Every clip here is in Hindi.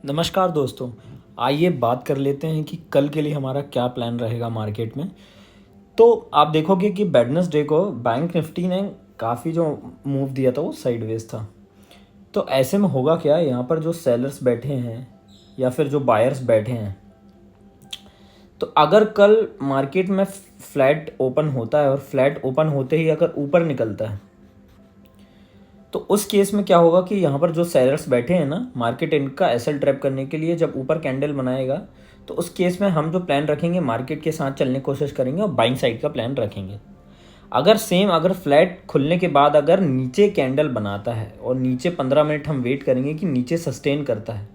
नमस्कार दोस्तों। आइए बात कर लेते हैं कि कल के लिए हमारा क्या प्लान रहेगा मार्केट में। तो आप देखोगे कि वेडनेसडे को बैंक निफ्टी ने काफ़ी जो मूव दिया था वो साइडवेज था। तो ऐसे में होगा क्या, यहाँ पर जो सेलर्स बैठे हैं या फिर जो बायर्स बैठे हैं, तो अगर कल मार्केट में फ्लैट ओपन होता है और फ्लैट ओपन होते ही अगर ऊपर निकलता है तो उस केस में क्या होगा कि यहाँ पर जो सेलर्स बैठे हैं ना, मार्केट इनका एसएल ट्रैप करने के लिए जब ऊपर कैंडल बनाएगा तो उस केस में हम जो प्लान रखेंगे मार्केट के साथ चलने की कोशिश करेंगे और बाइंग साइड का प्लान रखेंगे। अगर फ्लैट खुलने के बाद अगर नीचे कैंडल बनाता है और नीचे 15 मिनट हम वेट करेंगे कि नीचे सस्टेन करता है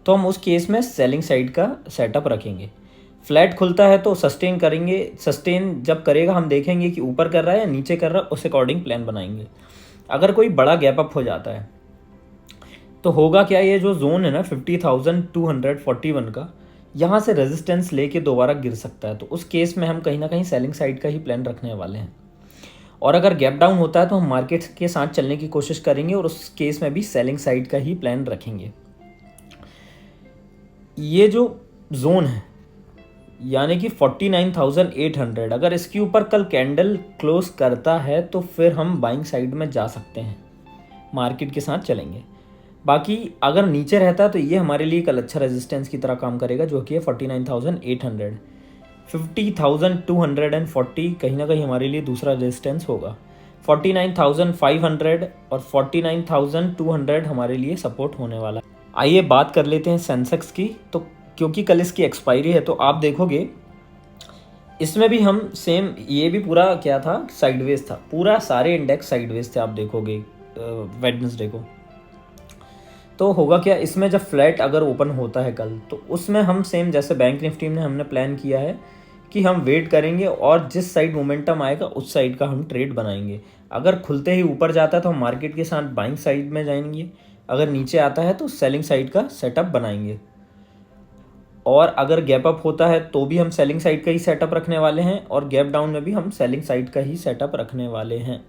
तो हम उस केस में सेलिंग साइड का सेटअप रखेंगे। फ्लैट खुलता है तो सस्टेन करेंगे, सस्टेन जब करेगा हम देखेंगे कि ऊपर कर रहा है या नीचे कर रहा है, उस अकॉर्डिंग प्लान बनाएंगे। अगर कोई बड़ा गैप अप हो जाता है तो होगा क्या, ये जो जोन है ना 50,241 का, यहाँ से रेजिस्टेंस लेके दोबारा गिर सकता है। तो उस केस में हम कहीं ना कहीं सेलिंग साइड का ही प्लान रखने वाले हैं। और अगर गैप डाउन होता है तो हम मार्केट के साथ चलने की कोशिश करेंगे और उस केस में भी सेलिंग साइड का ही प्लान रखेंगे। ये जो जोन है यानी कि 49,800, अगर इसके ऊपर कल कैंडल क्लोज करता है तो फिर हम बाइंग साइड में जा सकते हैं, मार्केट के साथ चलेंगे। बाकी अगर नीचे रहता है तो ये हमारे लिए कल अच्छा रेजिस्टेंस की तरह काम करेगा, जो कि है 49,800। 50,240 कहीं ना कहीं हमारे लिए दूसरा रेजिस्टेंस होगा। 49,500 और 49,200 हमारे लिए सपोर्ट होने वाला है। आइए बात कर लेते हैं सेंसेक्स की। तो क्योंकि कल इसकी एक्सपायरी है तो आप देखोगे इसमें भी हम सेम, ये भी पूरा क्या था, साइडवेज था, पूरा सारे इंडेक्स साइडवेज थे आप देखोगे वेडनेसडे को। तो होगा क्या, इसमें जब फ्लैट अगर ओपन होता है कल तो उसमें हम सेम जैसे बैंक निफ्टी में हमने प्लान किया है कि हम वेट करेंगे और जिस साइड मोमेंटम आएगा उस साइड का हम ट्रेड बनाएंगे। अगर खुलते ही ऊपर जाता है तो हम मार्केट के साथ बाइंग साइड में जाएंगे, अगर नीचे आता है तो सेलिंग साइड का सेटअप बनाएंगे। और अगर गैप अप होता है तो भी हम सेलिंग साइड का ही सेटअप रखने वाले हैं और गैप डाउन में भी हम सेलिंग साइड का ही सेटअप रखने वाले हैं।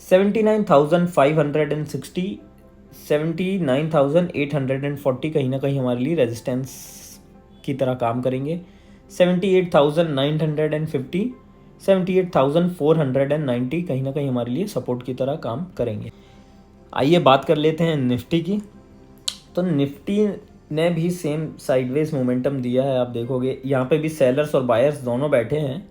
79,560, 79,840 कहीं ना कहीं हमारे लिए रेजिस्टेंस की तरह काम करेंगे। 78,950, 78,490 कहीं ना कहीं हमारे लिए सपोर्ट की तरह काम करेंगे। आइए बात कर लेते हैं निफ्टी की। तो निफ्टी ने भी सेम साइडवेज मोमेंटम दिया है। आप देखोगे यहाँ पे भी सेलर्स और बायर्स दोनों बैठे हैं।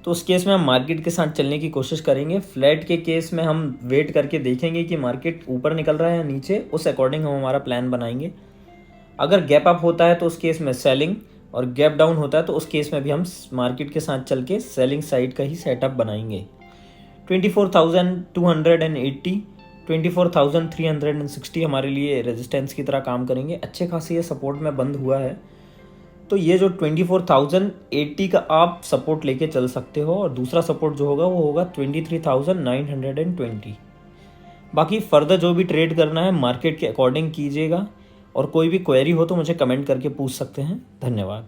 तो उस केस में हम मार्केट के साथ चलने की कोशिश करेंगे। फ्लैट के केस में हम वेट करके देखेंगे कि मार्केट ऊपर निकल रहा है या नीचे, उस अकॉर्डिंग हम हमारा प्लान बनाएंगे। अगर गैप अप होता है तो उस केस में सेलिंग, और गैप डाउन होता है तो उस केस में भी हम मार्केट के साथ चल के सेलिंग साइड का ही सेटअप बनाएंगे। 24,280, 24,360 हमारे लिए रेजिस्टेंस की तरह काम करेंगे। अच्छे खासी ये सपोर्ट में बंद हुआ है, तो ये जो 24,080 का आप सपोर्ट लेके चल सकते हो। और दूसरा सपोर्ट जो होगा वो होगा 23,920। बाकी फर्दर जो भी ट्रेड करना है मार्केट के अकॉर्डिंग कीजिएगा, और कोई भी क्वेरी हो तो मुझे कमेंट करके पूछ सकते हैं। धन्यवाद।